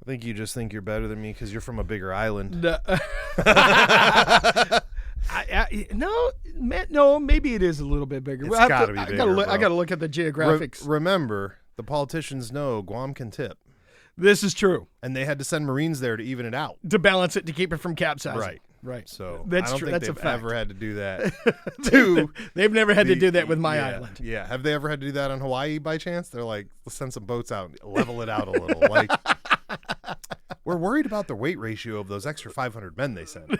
think you just think you're better than me because you're from a bigger island. No. No, maybe it is a little bit bigger. It's gotta be bigger, I gotta look at the geographics. Remember, the politicians know Guam can tip. This is true. And they had to send Marines there to even it out. To balance it, to keep it from capsizing. Right. So that's I don't true. think That's they've a fact. ever had to do that. They've never had to do that with my island. Yeah. Have they ever had to do that on Hawaii by chance? They're like, let's send some boats out and level it out a little. Like, we're worried about the weight ratio of those extra 500 men they sent.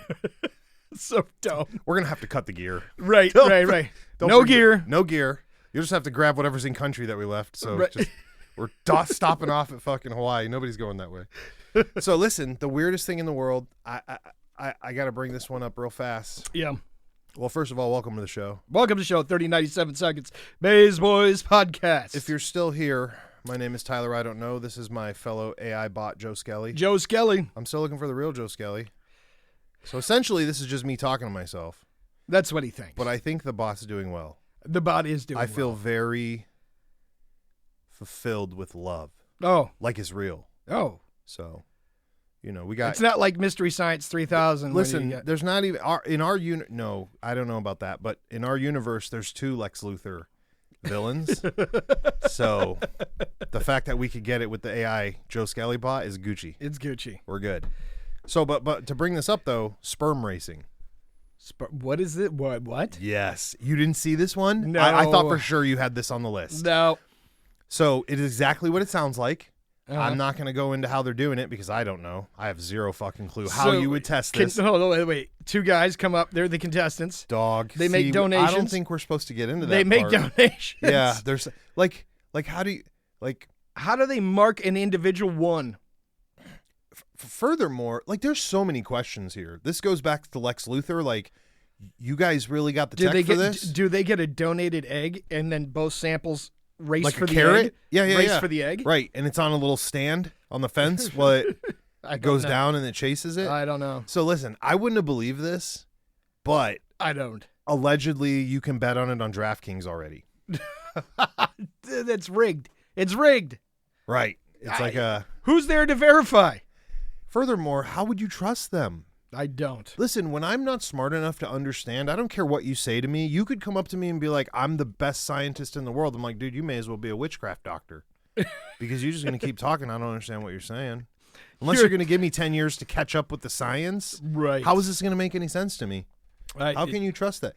So dumb. We're going to have to cut the gear. Right. No gear. No gear. You'll just have to grab whatever's in country that we left. So we're stopping off at fucking Hawaii. Nobody's going that way. So listen, the weirdest thing in the world, I got to bring this one up real fast. Yeah. Well, first of all, welcome to the show. Welcome to the show, 3097 Seconds, Baes Boys Podcast. If you're still here, my name is Tyler. I don't know. This is my fellow AI bot, Joe Skelly. Joe Skelly. I'm still looking for the real Joe Skelly. So essentially, this is just me talking to myself. That's what he thinks. But I think the bot's doing well. The bot is doing well. I feel very fulfilled with love. Oh. Like it's real. Oh. So, we got... It's not like Mystery Science 3000. Listen, there's not even... in our unit... No, I don't know about that. But in our universe, there's 2 Lex Luthor villains. So, the fact that we could get it with the AI Joe Skelly bot is Gucci. It's Gucci. We're good. So, but to bring this up, though, sperm racing. What is it? What? Yes. You didn't see this one? No. I thought for sure you had this on the list. No. So, it is exactly what it sounds like. Uh-huh. I'm not going to go into how they're doing it because I don't know. I have zero fucking clue how you would test this. Hold on, wait. 2 guys come up. They're the contestants. Dog. They make donations. I don't think we're supposed to get into that. They make part. donations. Yeah. There's like how do you how do they mark an individual one? Furthermore, there's so many questions here. This goes back to Lex Luthor. Like, you guys really got the tech for this? Do they get a donated egg and then both samples race like for a the carrot? egg? Yeah. Race for the egg? Right. And it's on a little stand on the fence while it goes down and it chases it. I don't know. So listen, I wouldn't have believed this, but I don't. Allegedly, you can bet on it on DraftKings already. That's rigged. It's rigged. Right. It's who's there to verify? Furthermore, how would you trust them? I don't. Listen, when I'm not smart enough to understand, I don't care what you say to me. You could come up to me and be like, I'm the best scientist in the world. I'm like, dude, you may as well be a witchcraft doctor because you're just going to keep talking. I don't understand what you're saying. Unless you're going to give me 10 years to catch up with the science. Right. How is this going to make any sense to me? How can you trust that?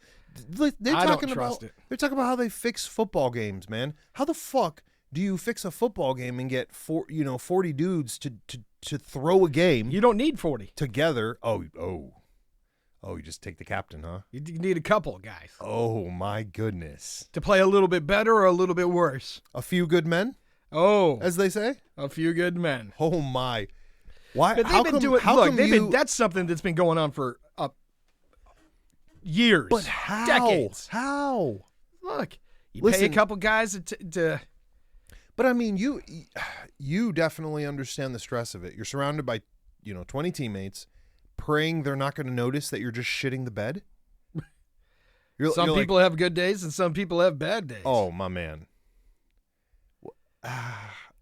I don't trust it. They're talking about how they fix football games, man. How the fuck do you fix a football game and get 40 dudes to throw a game? You don't need 40 together. Oh, you just take the captain, huh? You need a couple of guys. Oh my goodness. To play a little bit better or a little bit worse? A few good men? Oh. As they say? A few good men. Oh my. Why? But that's something that's been going on for years. But how? Decades. How? Look, pay a couple guys to But I mean, you definitely understand the stress of it. You're surrounded by, 20 teammates, praying they're not going to notice that you're just shitting the bed. Some people have good days and some people have bad days. Oh, my man.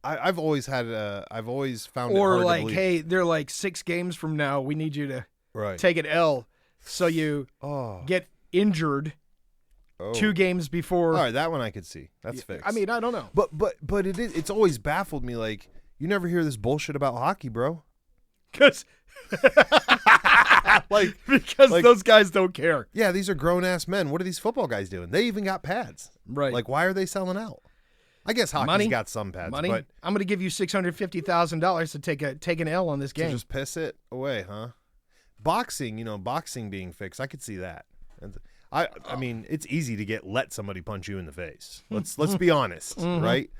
I've always found it hard to believe. Hey, they're like 6 games from now. We need you to take an L, so you get injured 2 games before. All right, that one I could see. That's fixed. I mean, I don't know. But it's always baffled me. Like, you never hear this bullshit about hockey, bro. Because those guys don't care. Yeah, these are grown ass men. What are these football guys doing? They even got pads. Right. Like, why are they selling out? I guess hockey's got some pads. Money. But I'm going to give you $650,000 to take an L on this game. To just piss it away, huh? Boxing, boxing being fixed, I could see that. I mean, it's easy to let somebody punch you in the face. Let's be honest, right?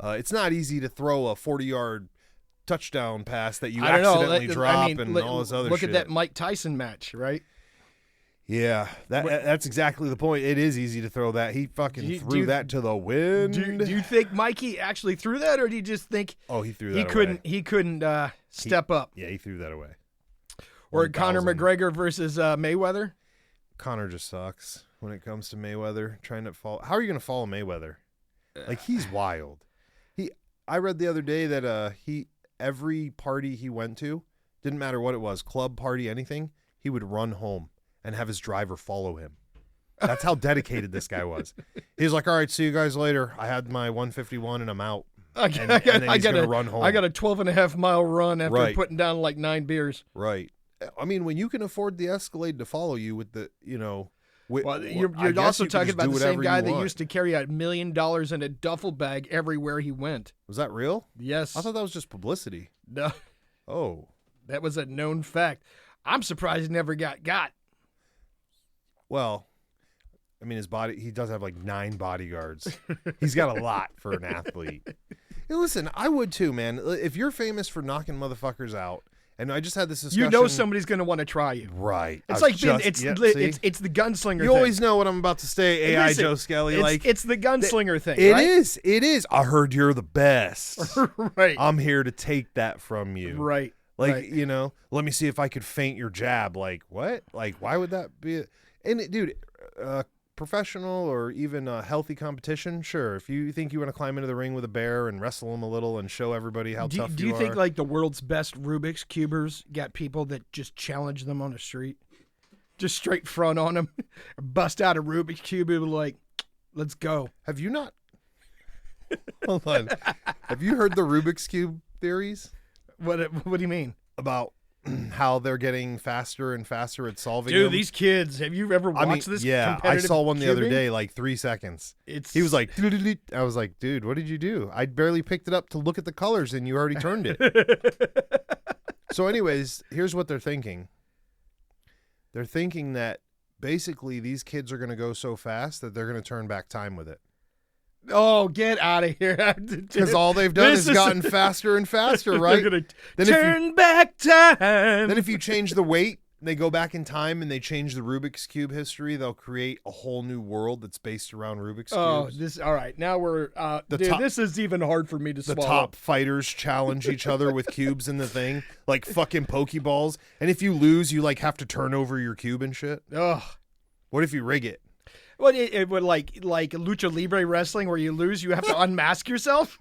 It's not easy to throw a 40-yard touchdown pass that you accidentally drop and all this other shit. Look at that Mike Tyson match, right? Yeah, that's exactly the point. It is easy to throw that. He fucking threw that to the wind. Do you think Mikey actually threw that, or do you just think? Oh, he threw that away. He couldn't step up. Yeah, he threw that away. Or Conor McGregor versus Mayweather. Conor just sucks when it comes to Mayweather. How are you going to follow Mayweather? Like, he's wild. I read the other day that every party he went to, didn't matter what it was, club, party, anything, he would run home and have his driver follow him. That's how dedicated this guy was. He was like, all right, see you guys later. I had my 151 and I'm out. And then he's going to run home. I got a 12.5-mile run after putting down like 9 beers. Right. I mean, when you can afford the Escalade to follow you with the, you're also talking about the same guy that used to carry $1 million in a duffel bag everywhere he went. Was that real? Yes. I thought that was just publicity. No. Oh. That was a known fact. I'm surprised he never got. Well, I mean, he does have like 9 bodyguards. He's got a lot for an athlete. Hey, listen, I would too, man. If you're famous for knocking motherfuckers out, and I just had this discussion. You know somebody's going to want to try you. Right. It's like it's the gunslinger thing. You always know what I'm about to say, AI Joe Skelly. It's the gunslinger thing, It right? It is. I heard you're the best. Right. I'm here to take that from you. Right. Like, right. Let me see if I could feint your jab. Like, what? Like, why would that be? Dude, professional or even a healthy competition, sure. If you think you want to climb into the ring with a bear and wrestle him a little and show everybody how tough you are. Do you think like the world's best Rubik's Cubers got people that just challenge them on the street? Just straight front on them, bust out a Rubik's Cube and be like, let's go. Have you not? Hold on. Have you heard the Rubik's Cube theories? What do you mean? About how they're getting faster and faster at solving them. Dude, these kids, have you ever watched this? Yeah, I saw one the cubing? other day, like 3 seconds. He was like, I was like, dude, what did you do? I barely picked it up to look at the colors and you already turned it. So anyways, here's what they're thinking. They're thinking that basically these kids are going to go so fast that they're going to turn back time with it. Oh, get out of here. Because all they've done is gotten faster and faster, right? They're going to turn back time. Then if you change the weight, they go back in time and they change the Rubik's Cube history, they'll create a whole new world that's based around Rubik's Cubes. All right. Now we're, this is even hard for me to swallow. The top fighters challenge each other with cubes in the thing, like fucking Pokeballs. And if you lose, you like have to turn over your cube and shit. Ugh. What if you rig it? Well, it would like lucha libre wrestling where you lose, you have to unmask yourself.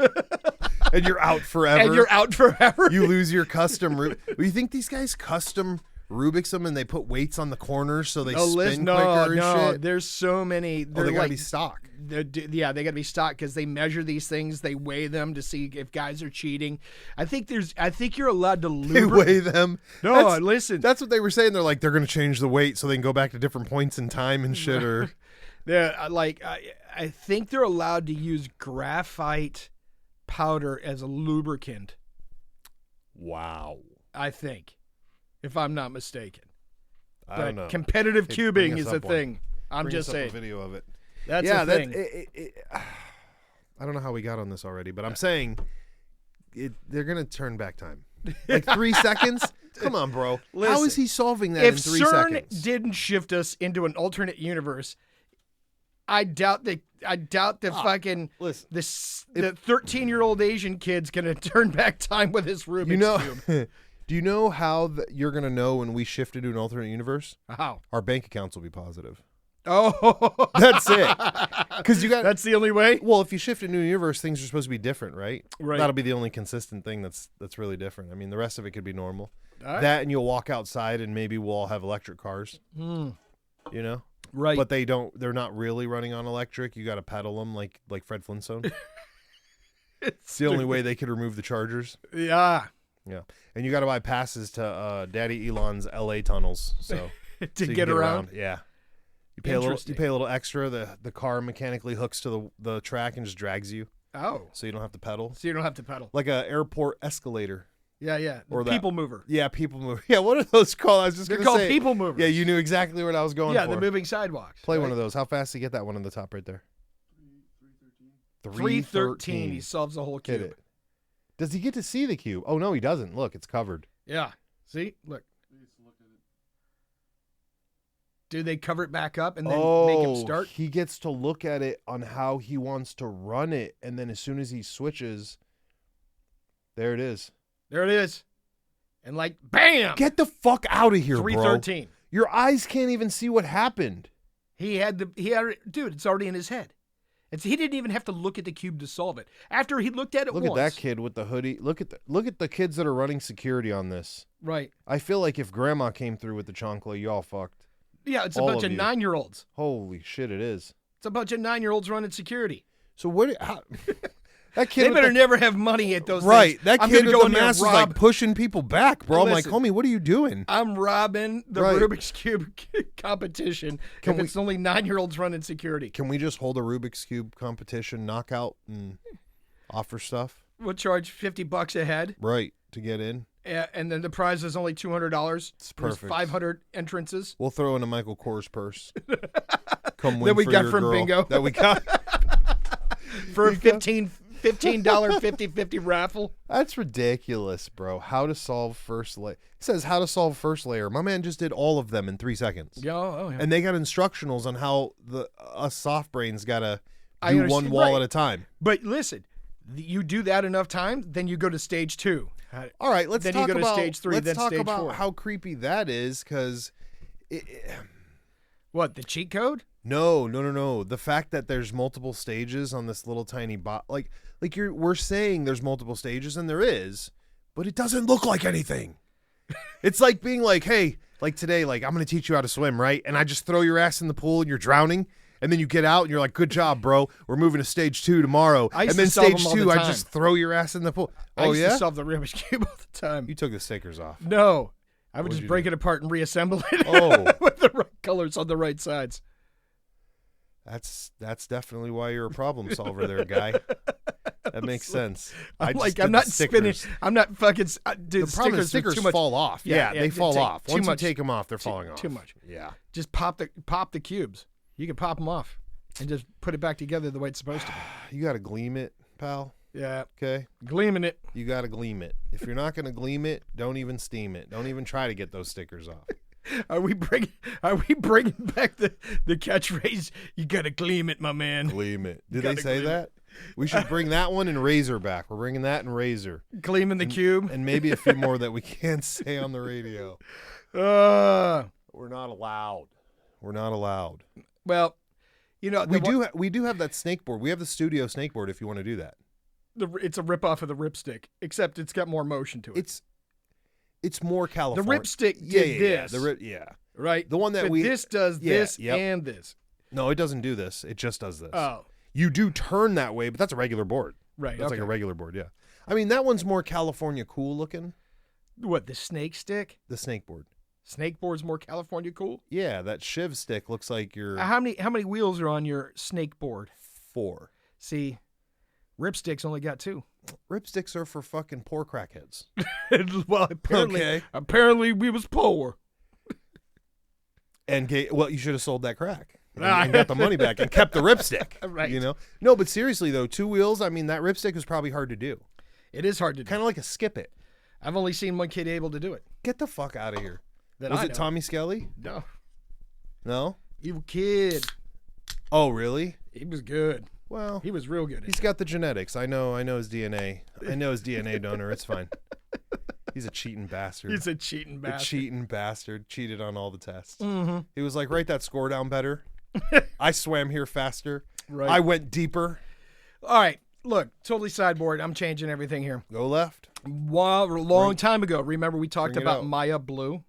And you're out forever. You lose your custom. You think these guys custom Rubik's them and they put weights on the corners so they spin quicker and shit? There's so many. They gotta be stock. Yeah, they gotta be stock because they measure these things. They weigh them to see if guys are cheating. I think you're allowed to They weigh them. No, listen. That's what they were saying. They're like they're gonna change the weight so they can go back to different points in time and shit. Or yeah, I think they're allowed to use graphite powder as a lubricant. Wow. I think, if I'm not mistaken. I don't know. Competitive cubing is a thing. I'm just saying. A video of it. That's a thing. I don't know how we got on this already, but I'm saying they're gonna turn back time. Like 3 seconds? Come on, bro. Listen, how is he solving that in 3 seconds? If CERN didn't shift us into an alternate universe, I doubt the fucking the 13-year-old Asian kid's gonna turn back time with his Rubik's Cube. Do you know how you're gonna know when we shift into an alternate universe? How? Our bank accounts will be positive. Oh, that's it. Because that's the only way. Well, if you shift into a universe, things are supposed to be different, right? Right. That'll be the only consistent thing that's really different. I mean, the rest of it could be normal. Right. That and you'll walk outside and maybe we'll all have electric cars. You know. Right. But they're not really running on electric. You got to pedal them like Fred Flintstone. It's the only way they could remove the chargers. Yeah. Yeah. And you got to buy passes to Daddy Elon's LA tunnels so to get around. Yeah. You pay a little extra. The car mechanically hooks to the track and just drags you. Oh. So you don't have to pedal. Like a airport escalator. Yeah. Or people mover. Yeah, people mover. Yeah, what are those called? I was just going to say. They're called people movers. Yeah, you knew exactly what I was going for. Yeah, the moving sidewalks. Play one of those. How fast do you get that one on the top right there? 313. He solves the whole cube. Does he get to see the cube? Oh, no, he doesn't. Look, it's covered. Yeah. See? Look. Do they cover it back up and then make him start? He gets to look at it on how he wants to run it, and then as soon as he switches, there it is. There it is. And like, bam! Get the fuck out of here, 313. Bro. Your eyes can't even see what happened. Dude, it's already in his head. And so he didn't even have to look at the cube to solve it. After he looked at it Look once. at that kid with the hoodie. Look at the kids that are running security on this. Right. I feel like if Grandma came through with the chancla, you all fucked. Yeah, it's a bunch of 9-year-olds. Holy shit, it is. It's a bunch of 9-year-olds running security. So that kid they better never have money at those right. things. That kid with the mask is like pushing people back, bro. I'm like, homie, what are you doing? I'm robbing the Rubik's Cube competition if it's only 9-year-olds running security. Can we just hold a Rubik's Cube competition, knockout, and offer stuff? We'll charge $50 a head. Right, to get in. And then the prize is only $200. It's perfect. There's 500 entrances. We'll throw in a Michael Kors purse. Come win that we for got your from girl. Bingo. That we got. For a $15 50-50 raffle. That's ridiculous, bro. How to solve first layer. It says how to solve first layer. My man just did all of them in 3 seconds. Yeah. And they got instructionals on how us soft brains got to do one wall at a time. But listen, you do that enough times, then you go to stage 2. All right, let's then talk you go about to stage 3, let's then talk stage about 4. how creepy that is, because what, the cheat code? No. The fact that there's multiple stages on this little tiny bot, we're saying there's multiple stages, and there is, but it doesn't look like anything. It's like being like, hey, like today, like I'm gonna teach you how to swim, right? And I just throw your ass in the pool and you're drowning. And then you get out and you're like, good job, bro. We're moving to stage 2 tomorrow. And then stage 2, I just throw your ass in the pool. I used to solve the Rubik's Cube all the time. You took the stickers off. No. I would just break it apart and reassemble it with the right colors on the right sides. That's definitely why you're a problem solver there, guy. That makes sense. I'm not spinning. I'm not fucking. Dude, the problem is stickers fall off. Yeah, they fall off. Once you take them off, they're falling off. Too much. Yeah. Just pop the cubes. You can pop them off and just put it back together the way it's supposed to be. You got to gleam it, pal. Yeah. Okay. Gleaming it. You got to gleam it. If you're not going to gleam it, don't even steam it. Don't even try to get those stickers off. Are we bringing back the catchphrase? You got to gleam it, my man. Gleam it. Did they say that? We should bring that one and Razor back. We're bringing that and Razor. Gleaming the cube. And maybe a few more that we can't say on the radio. We're not allowed. We're not allowed. Well, you know, we do have that snake board. We have the studio snake board if you want to do that. It's a rip-off of the ripstick, except it's got more motion to it. It's more California. The ripstick did this. Right? The one that this does this and this. No, it doesn't do this. It just does this. Oh. You do turn that way, but that's a regular board. Right. That's like a regular board, yeah. I mean, that one's more California cool looking. What, the snake stick? The snake board. Snake board's more California cool? Yeah, that shiv stick looks like your... How many wheels are on your snake board? 4. See, ripsticks only got 2. Ripsticks are for fucking poor crackheads. Well, apparently we was poor. And you should have sold that crack and got the money back and kept the ripstick. Right. You know? No, but seriously though, 2 wheels, I mean, that ripstick is probably hard to do. It is hard to do. Kind of like a skip it. I've only seen one kid able to do it. Get the fuck out of here. Was it Tommy Skelly? No. No? Evil kid. Oh, really? He was good. Well, he was real good. He's got the genetics. I know his DNA. I know his DNA donor. It's fine. He's a cheating bastard. He's a cheating bastard. A cheating bastard. Cheated on all the tests. Mm-hmm. He was like, write that score down better. I swam here faster. Right. I went deeper. All right. Look, totally sideboard. I'm changing everything here. Go left. A long time ago, remember we talked about Maya Blue?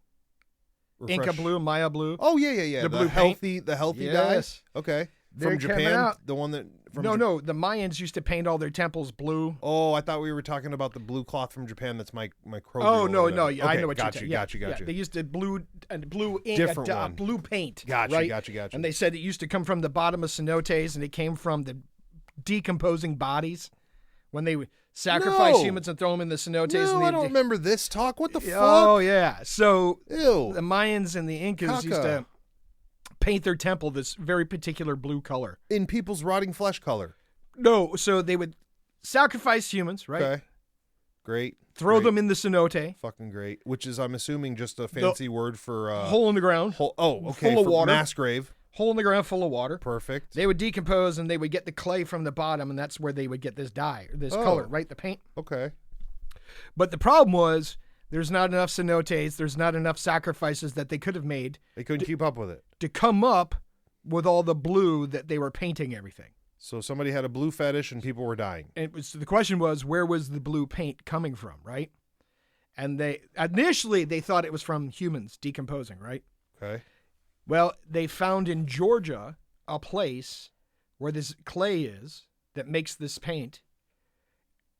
Inca Blue, Maya Blue. Oh, yeah. The blue healthy yes. dye. Okay. They're from Japan? The one that... No, the Mayans used to paint all their temples blue. Oh, I thought we were talking about the blue cloth from Japan that's microbial. Oh, no. Okay, I know what you're saying. Got you. They used to blue ink, different one. Blue paint. Got right? you. And they said it used to come from the bottom of cenotes, and it came from the decomposing bodies when they would sacrifice humans and throw them in the cenotes. No, I don't remember this talk. What the fuck? Oh, yeah. So Ew. The Mayans and the Incas used to paint their temple this very particular blue color. In people's rotting flesh color. No, so they would sacrifice humans, right? Okay. Great. Throw them in the cenote. Fucking great. Which is, I'm assuming, just a fancy word for... hole in the ground. Okay. Full of water. Mass grave. Hole in the ground full of water. Perfect. They would decompose, and they would get the clay from the bottom, and that's where they would get this dye, this color, right? The paint. Okay. But the problem was there's not enough cenotes, there's not enough sacrifices that they could have made. They couldn't keep up with it. To come up with all the blue that they were painting everything. So somebody had a blue fetish and people were dying. The question was, where was the blue paint coming from, right? And initially they thought it was from humans decomposing, right? Okay. Well, they found in Georgia a place where this clay is that makes this paint,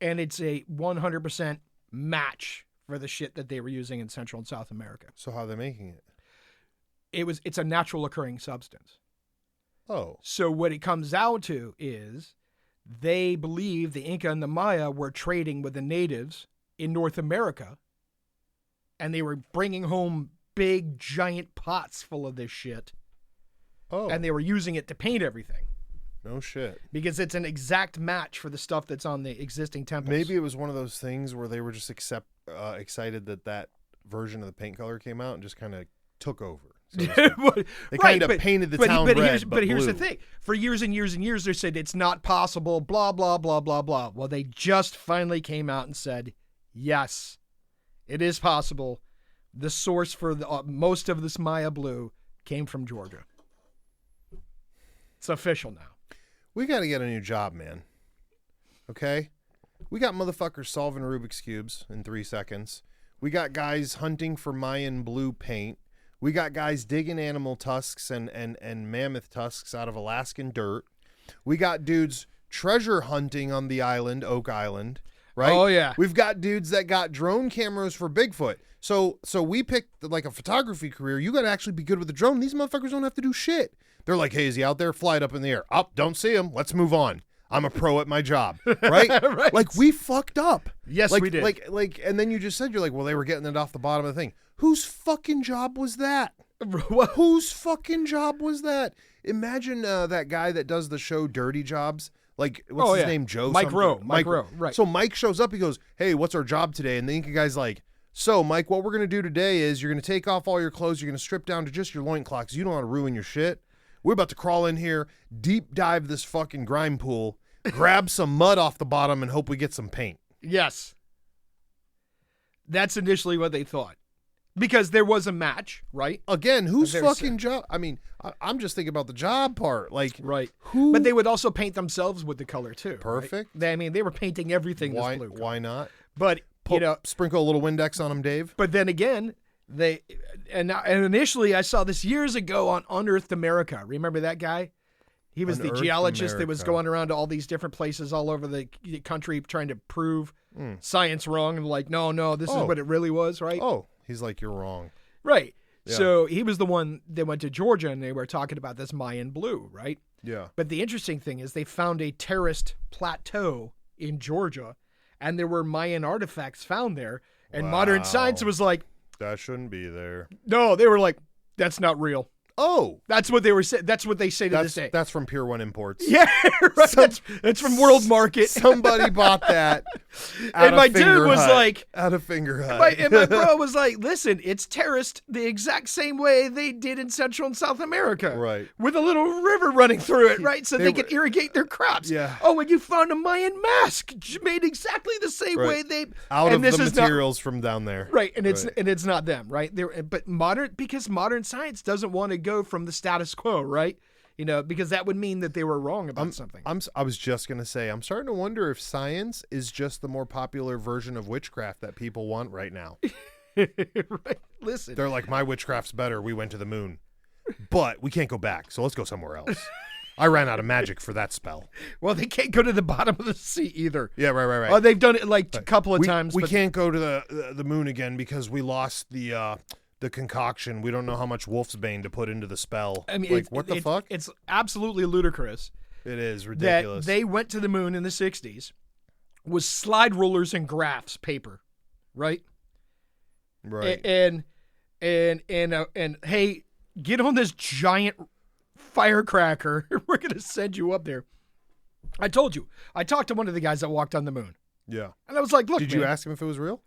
and it's a 100% match for the shit that they were using in Central and South America. So how are they making it? It's a natural occurring substance. Oh. So what it comes out to is they believe the Inca and the Maya were trading with the natives in North America, and they were bringing home big, giant pots full of this shit. Oh. And they were using it to paint everything. No shit. Because it's an exact match for the stuff that's on the existing temples. Maybe it was one of those things where they were just excited that version of the paint color came out and just kind of took over. So they kind of painted the town red, but here's blue. the thing. For years and years and years, they said it's not possible, blah, blah, blah, blah, blah. Well, they just finally came out and said, yes, it is possible. The source for most of this Maya blue came from Georgia. It's official now. We got to get a new job, man. Okay? We got motherfuckers solving Rubik's Cubes in 3 seconds. We got guys hunting for Mayan blue paint. We got guys digging animal tusks and mammoth tusks out of Alaskan dirt. We got dudes treasure hunting on the island, Oak Island, right? Oh, yeah. We've got dudes that got drone cameras for Bigfoot. So we picked like a photography career. You got to actually be good with a drone. These motherfuckers don't have to do shit. They're like, hey, is he out there? Fly it up in the air. Up, don't see him. Let's move on. I'm a pro at my job, right? Right. Like, we fucked up. Yes, like, we did. Like, and then you just said, you're like, well, they were getting it off the bottom of the thing. Whose fucking job was that? Whose fucking job was that? Imagine that guy that does the show Dirty Jobs. Like, what's his name? Joe? Mike Rowe. Mike Rowe, right. So Mike shows up. He goes, hey, what's our job today? And the Inca guy's like, so, Mike, what we're going to do today is you're going to take off all your clothes. You're going to strip down to just your loincloth because you don't want to ruin your shit. We're about to crawl in here, deep dive this fucking grime pool, grab some mud off the bottom, and hope we get some paint. Yes. That's initially what they thought. Because there was a match, right? Again, whose fucking job? I mean, I'm just thinking about the job part. Like, right. Who? But they would also paint themselves with the color, too. Perfect. Right? I mean, they were painting everything why, this blue color. Why not? But, sprinkle a little Windex on them, Dave. But then again, and initially I saw this years ago on Unearthed America. Remember that guy? He was the geologist that was going around to all these different places all over the country trying to prove science wrong and like, no, this is what it really was, right? Oh, he's like, you're wrong. Right. Yeah. So he was the one that went to Georgia and they were talking about this Mayan blue, right? Yeah. But the interesting thing is they found a terraced plateau in Georgia and there were Mayan artifacts found there. And modern science was like, that shouldn't be there. No, they were like, that's not real. Oh, that's what they were saying. That's what they say to this day. That's from Pier 1 Imports. Yeah, right. That's from World Market. Somebody bought that. And my dude was like, out of Finger Hut. And my bro was like, listen, it's terraced the exact same way they did in Central and South America. Right. With a little river running through it, right? So they could irrigate their crops. Yeah. Oh, and you found a Mayan mask made exactly the same way they out of the materials from down there. Right. And it's not them, right? But because modern science doesn't want to go from the status quo, right? You know, because that would mean that they were wrong about something. I was just going to say, I'm starting to wonder if science is just the more popular version of witchcraft that people want right now. Right. Listen. They're like, my witchcraft's better. We went to the moon. But we can't go back, so let's go somewhere else. I ran out of magic for that spell. Well, they can't go to the bottom of the sea either. Yeah, right. Oh, they've done it like a couple of times. We can't go to the moon again because we lost the concoction. We don't know how much Wolfsbane to put into the spell. I mean, like, what the fuck? It's absolutely ludicrous. It is ridiculous. That they went to the moon in the 60s with slide rulers and graphs paper, right? Right. And hey, get on this giant firecracker. We're going to send you up there. I told you. I talked to one of the guys that walked on the moon. Yeah. And I was like, look, Did you ask him if it was real?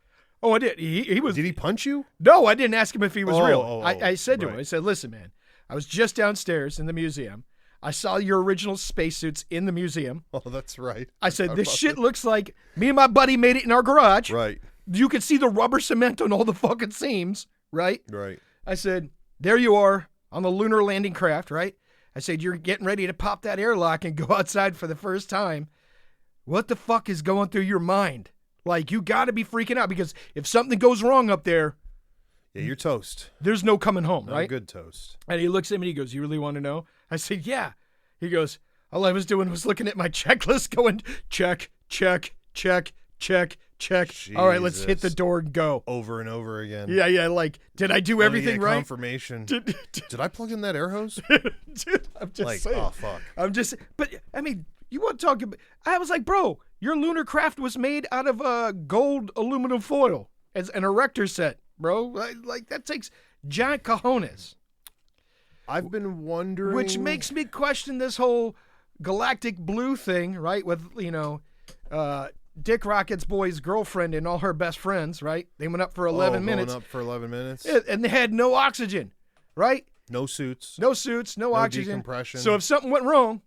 Oh, I did. He was. Did he punch you? No, I didn't ask him if he was real. I said to him, right. I said, listen, man, I was just downstairs in the museum. I saw your original spacesuits in the museum. Oh, that's right. I said, this shit looks like me and my buddy made it in our garage. Right. You could see the rubber cement on all the fucking seams, right? Right. I said, there you are on the lunar landing craft, right? I said, you're getting ready to pop that airlock and go outside for the first time. What the fuck is going through your mind? Like, you got to be freaking out because if something goes wrong up there, yeah, you're toast. There's no coming home, right? Good toast. And he looks at me and he goes, you really want to know? I said, yeah. He goes, all I was doing was looking at my checklist going, check, check, check, check, check. Jesus. All right, let's hit the door and go. Over and over again. Yeah, like, did I do everything right? Confirmation. Did I plug in that air hose? Dude, I'm just saying. Oh, fuck. But, I mean, you want to talk about, I was like, bro, your lunar craft was made out of gold aluminum foil as an erector set, bro. Like that takes giant cojones. I've been wondering. Which makes me question this whole galactic blue thing, right? With, Dick Rocket's boy's girlfriend and all her best friends, right? They went up for 11 minutes. Going up for 11 minutes. And they had no oxygen, right? No suits. No oxygen. Decompression. So if something went wrong,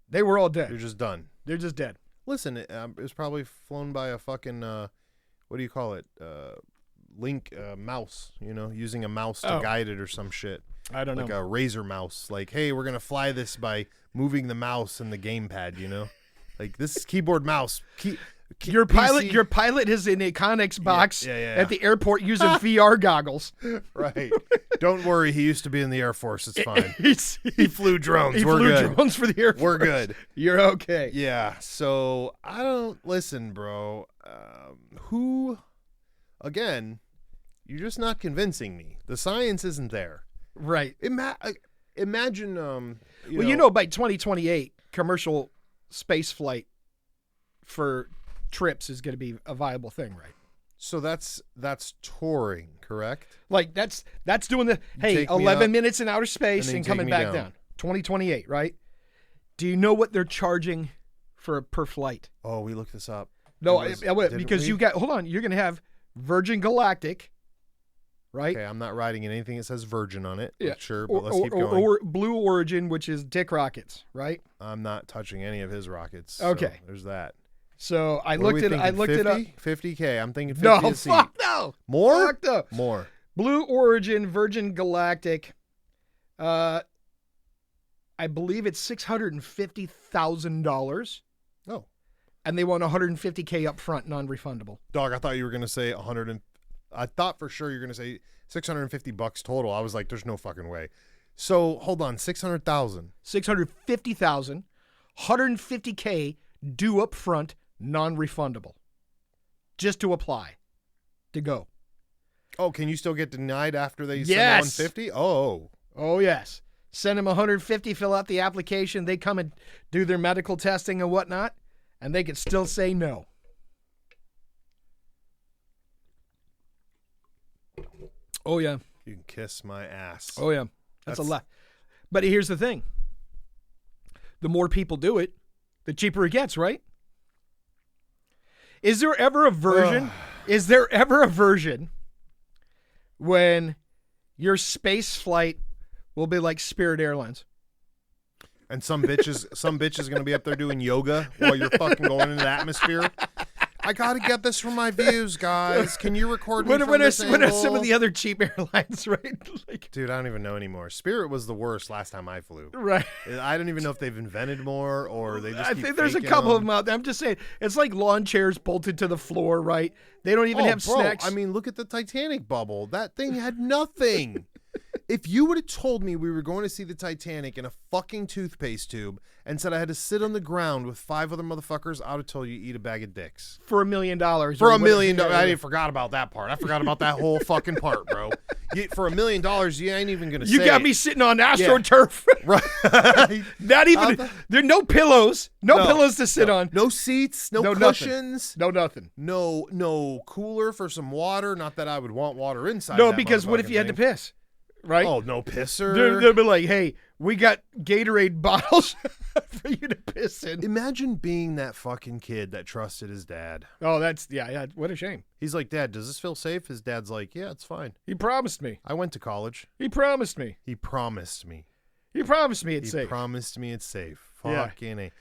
they were all dead. They're just done. They're just dead. Listen, it was probably flown by a fucking, what do you call it? Link mouse, using a mouse to guide it or some shit. I don't know. Like a razor mouse. Like, hey, we're going to fly this by moving the mouse and the gamepad, Like, this is keyboard mouse. Your pilot is in a Connex box at the airport using VR goggles. Right. Don't worry, he used to be in the Air Force. It's fine. He flew drones. We're flew good. Drones for the Air Force. We're good. You're okay. Yeah. So I don't listen, bro. Again, you're just not convincing me. The science isn't there. Right. Imagine. By 2028, commercial space flight for trips is going to be a viable thing, right? So that's touring, correct? Like that's doing 11 minutes in outer space and coming back down. 2028, right? Do you know what they're charging per flight? Oh, we looked this up. No, because you got, hold on, you're going to have Virgin Galactic, right? Okay, I'm not riding in anything that says Virgin on it. Yeah, sure, but let's keep going. Or Blue Origin, which is Dick Rockets, right? I'm not touching any of his rockets. Okay, so there's that. So I looked it up. 50K. I'm thinking 50 a seat. No. More? Fuck no. More. Blue Origin, Virgin Galactic. I believe it's $650,000. Oh. And they want $150K up front, non-refundable. Dog, I thought you were going to say I thought for sure you were going to say $650 total. I was like, there's no fucking way. So, hold on, 600,000. 650,000, $150K due up front, non-refundable. Just to apply. To go. Oh, can you still get denied after they send $150? Oh. Oh, yes. Send them $150, fill out the application. They come and do their medical testing and whatnot, and they can still say no. Oh, yeah. You can kiss my ass. Oh, yeah. That's a lot. But here's the thing. The more people do it, the cheaper it gets, right? Is there ever a version? Is there ever a version when your space flight will be like Spirit Airlines? And some bitch is going to be up there doing yoga while you're fucking going into the atmosphere. I got to get this for my views, guys. Can you record me from this angle? What are some of the other cheap airlines, right? Dude, I don't even know anymore. Spirit was the worst last time I flew. Right. I don't even know if they've invented more or they just I think there's a couple of them out there. I'm just saying, it's like lawn chairs bolted to the floor, right? They don't even have snacks. I mean, look at the Titanic bubble. That thing had nothing. If you would have told me we were going to see the Titanic in a fucking toothpaste tube and said I had to sit on the ground with 5 other motherfuckers, I would have told you eat a bag of dicks. For $1 million. For $1 million. I forgot about that part. I forgot about that whole fucking part, bro. For $1 million, you ain't even going to say You got me sitting on AstroTurf. Right. Not even, there are no pillows. No pillows to sit on. No seats, no cushions. Nothing. No cooler for some water. Not that I would want water inside. No, because what if you had to piss? Right? Oh, no pisser. They'll be like, hey, we got Gatorade bottles for you to piss in. Imagine being that fucking kid that trusted his dad. Oh, yeah. What a shame. He's like, Dad, does this feel safe? His dad's like, yeah, it's fine. He promised me. I went to college. He promised me. He promised me. He promised me it's safe. He promised me it's safe. Yeah. Fucking A.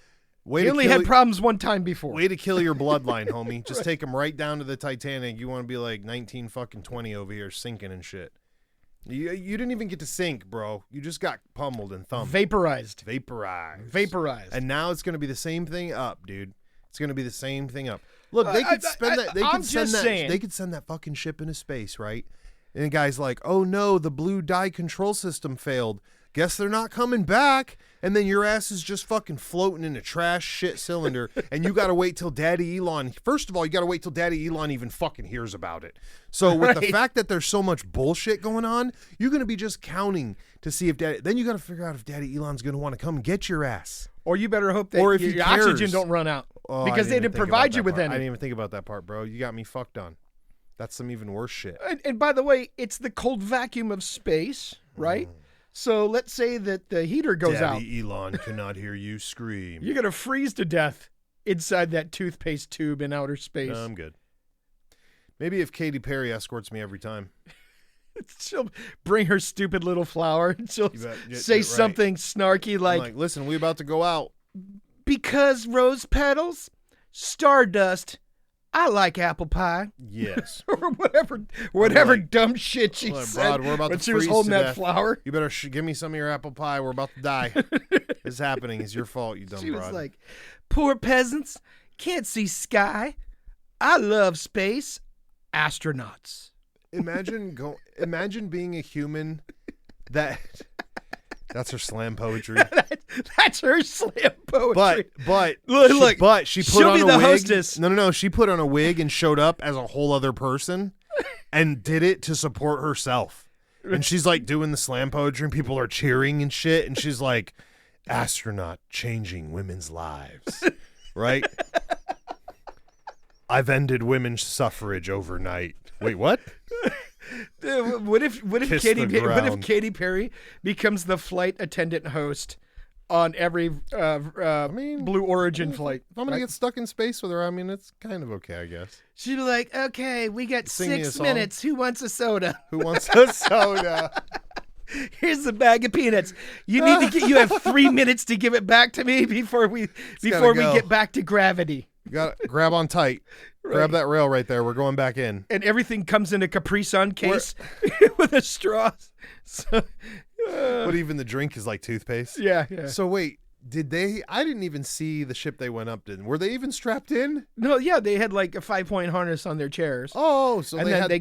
He only had problems one time before. Way to kill your bloodline, homie. Just take him right down to the Titanic. You want to be like 19 fucking 20 over here sinking and shit. You didn't even get to sink, bro. You just got pummeled and thumped. Vaporized. And now it's going to be the same thing up, dude. It's going to be the same thing up. Look, they could spend that. They could send that. They could send that fucking ship into space, right? And the guy's like, "Oh no, the blue dye control system failed. Guess they're not coming back." And then your ass is just fucking floating in a trash shit cylinder, and you got to wait till Daddy Elon. First of all, you got to wait till Daddy Elon even fucking hears about it. So with the fact that there's so much bullshit going on, you're gonna be just counting to see if Daddy. Then you got to figure out if Daddy Elon's gonna want to come and get your ass. Or you better hope that your oxygen don't run out because they didn't provide you with any. I didn't even think about that part, bro. You got me fucked on. That's some even worse shit. And by the way, it's the cold vacuum of space, right? So let's say that the heater goes out. Daddy Elon cannot hear you scream. You're going to freeze to death inside that toothpaste tube in outer space. No, I'm good. Maybe if Katy Perry escorts me every time. She'll bring her stupid little flower and she'll say something snarky like, listen, we about to go out. Because rose petals, stardust, I like apple pie. Yes. Or whatever dumb shit she said we're about when to she was holding that death. flower. You better give me some of your apple pie. We're about to die. It's happening. It's your fault, you dumb She broad. was like, poor peasants, can't see sky. I love space. Astronauts. Imagine being a human that... That's her slam poetry. That's her slam poetry. But she put on a wig. Hostess. No. She put on a wig and showed up as a whole other person, and did it to support herself. And she's like doing the slam poetry, and people are cheering and shit. And she's like, "Astronaut changing women's lives," right? I've ended women's suffrage overnight. Wait, what? What if Katy Perry becomes the flight attendant host on every Blue Origin flight? If I'm gonna get stuck in space with her, I mean, it's kind of okay, I guess. She'd be like, "Okay, we got 6 minutes. Who wants a soda? Who wants a soda? Here's a bag of peanuts. You have 3 minutes to give it back to me before we get back to gravity." You got to grab on tight. Right. Grab that rail right there. We're going back in. And everything comes in a Capri Sun case with a straw. So, but even the drink is like toothpaste. Yeah. So wait, I didn't even see the ship they went up in. Were they even strapped in? No, yeah, they had like a 5-point harness on their chairs. Oh, so they had the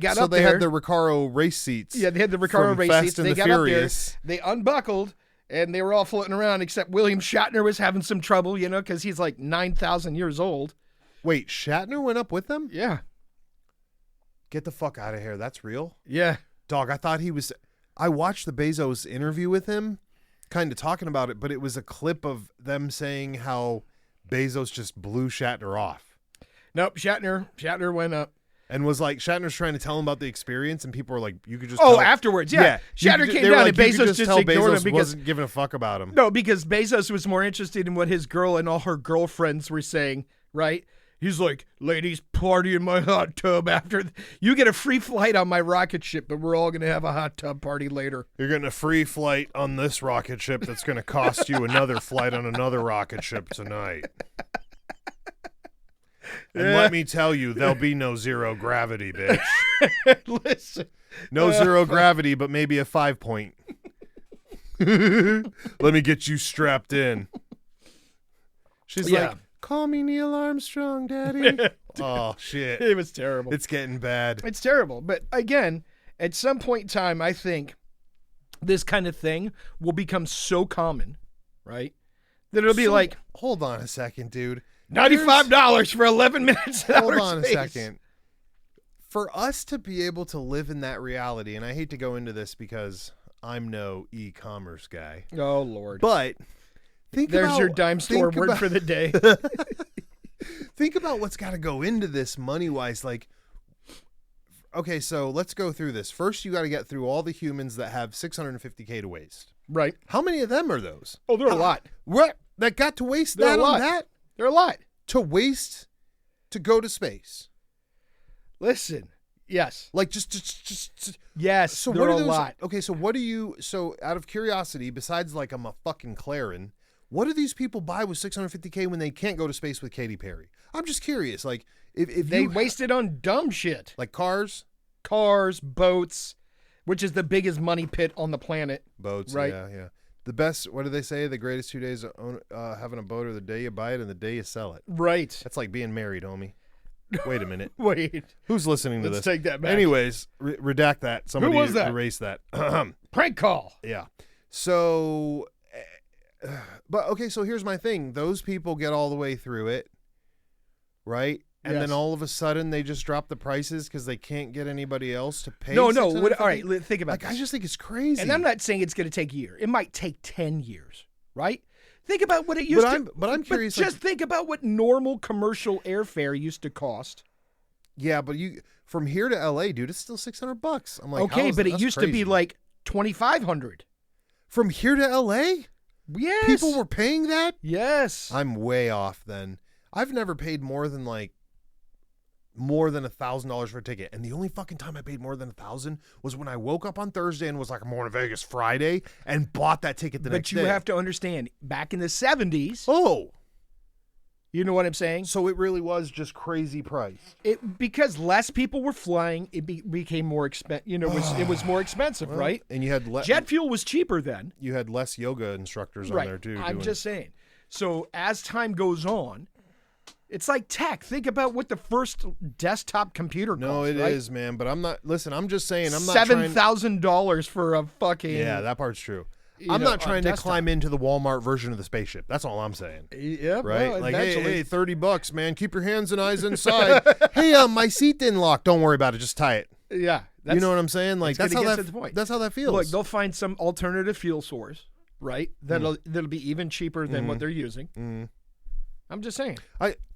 Recaro race seats. Yeah, they had the Recaro race seats. They got up there, they unbuckled, and they were all floating around, except William Shatner was having some trouble, because he's like 9,000 years old. Wait, Shatner went up with them? Yeah. Get the fuck out of here. That's real? Yeah. Dog, I thought I watched the Bezos interview with him, kind of talking about it, but it was a clip of them saying how Bezos just blew Shatner off. Nope, Shatner went up. And was like, Shatner's trying to tell him about the experience, and people were like, you could just afterwards, yeah. Shatner came down, and Bezos just ignored him because wasn't giving a fuck about him. No, because Bezos was more interested in what his girl and all her girlfriends were saying, right? He's like, ladies, party in my hot tub after. You get a free flight on my rocket ship, but we're all going to have a hot tub party later. You're getting a free flight on this rocket ship that's going to cost you another flight on another rocket ship tonight. And let me tell you, there'll be no zero gravity, bitch. Listen. No zero gravity, but maybe a 5-point. Let me get you strapped in. She's like, call me Neil Armstrong, Daddy. Oh, shit. It was terrible. It's getting bad. It's terrible. But again, at some point in time, I think this kind of thing will become so common, right? That it'll be like... Hold on a second, dude. $95 for 11 minutes. Hold on a second. For us to be able to live in that reality, and I hate to go into this because I'm no e-commerce guy. Oh, Lord. But there's your dime store word for the day. Think about what's got to go into this money-wise. Like, okay, so let's go through this. First, you got to get through all the humans that have 650K to waste. Right. How many of them are those? Oh, there are a lot. What? That got to waste that on that? There are a lot. To waste to go to space. Listen, yes. Like just yes, so there are a lot. Okay, so so out of curiosity, besides like I'm a fucking Clarin, what do these people buy with 650K when they can't go to space with Katy Perry? I'm just curious. Like if they waste it on dumb shit. Like cars, boats, which is the biggest money pit on the planet. Boats, right? Yeah. The best, what do they say? The greatest 2 days of having a boat are the day you buy it and the day you sell it. Right. That's like being married, homie. Wait a minute. Wait. Who's listening to Let's this? take that back. Anyways, redact that. Somebody Who was that? erase that. Prank call. Yeah. So, but okay, so here's my thing. Those people get all the way through it, right? And then all of a sudden they just drop the prices because they can't get anybody else to pay. No. All right, think about this. I just think it's crazy. And I'm not saying it's going to take a year. It might take 10 years, right? Think about what it used to. But I'm curious. Just think about what normal commercial airfare used to cost. Yeah, but from here to LA, dude, it's still $600. I'm like, okay, but it used to be like $2,500 from here to LA. Yes, people were paying that. Yes, I'm way off. Then I've never paid more than $1,000 for a ticket, and the only fucking time I paid more than $1,000 was when I woke up on Thursday and was like, I'm going to Vegas Friday, and bought that ticket the next day. But you have to understand, back in the 70s. Oh, you know what I'm saying? So it really was just crazy price. Because less people were flying, it became more expensive. You know, it was more expensive, right? And you had jet fuel was cheaper then. You had less yoga instructors on there too. I'm just saying. So as time goes on. It's like tech. Think about what the first desktop computer cost. No, it right? is, man. But I'm not. Listen, I'm just saying. I'm not $7,000 for a fucking. Yeah, that part's true. I'm not trying to climb into the Walmart version of the spaceship. That's all I'm saying. Yeah, right. Well, like, hey, $30, man. Keep your hands and eyes inside. Hey, my seat didn't lock. Don't worry about it. Just tie it. Yeah, you know what I'm saying? Like that's how that feels. Look, they'll find some alternative fuel source, right? That'll be even cheaper than what they're using. Mm. I'm just saying.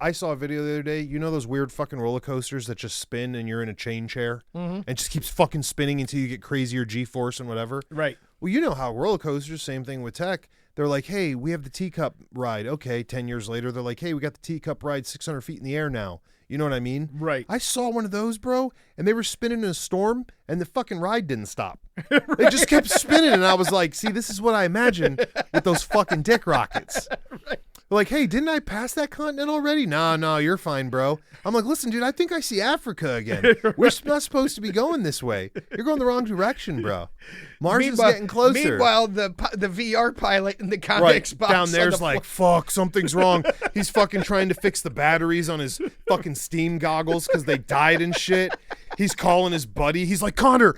I saw a video the other day. You know those weird fucking roller coasters that just spin and you're in a chain chair and just keeps fucking spinning until you get crazier G-force and whatever? Right. Well, you know how roller coasters, same thing with tech. They're like, hey, we have the teacup ride. Okay, 10 years later, they're like, hey, we got the teacup ride 600 feet in the air now. You know what I mean? Right. I saw one of those, bro, and they were spinning in a storm, and the fucking ride didn't stop. They just kept spinning, and I was like, see, this is what I imagine with those fucking dick rockets. Right. Like, hey, didn't I pass that continent already? No, you're fine, bro. I'm like, listen, dude, I think I see Africa again. We're not supposed to be going this way. You're going the wrong direction, bro. Mars is getting closer. Meanwhile, the VR pilot in the comics box down there's like, fuck, something's wrong. He's fucking trying to fix the batteries on his fucking Steam goggles because they died and shit. He's calling his buddy. He's like, Connor,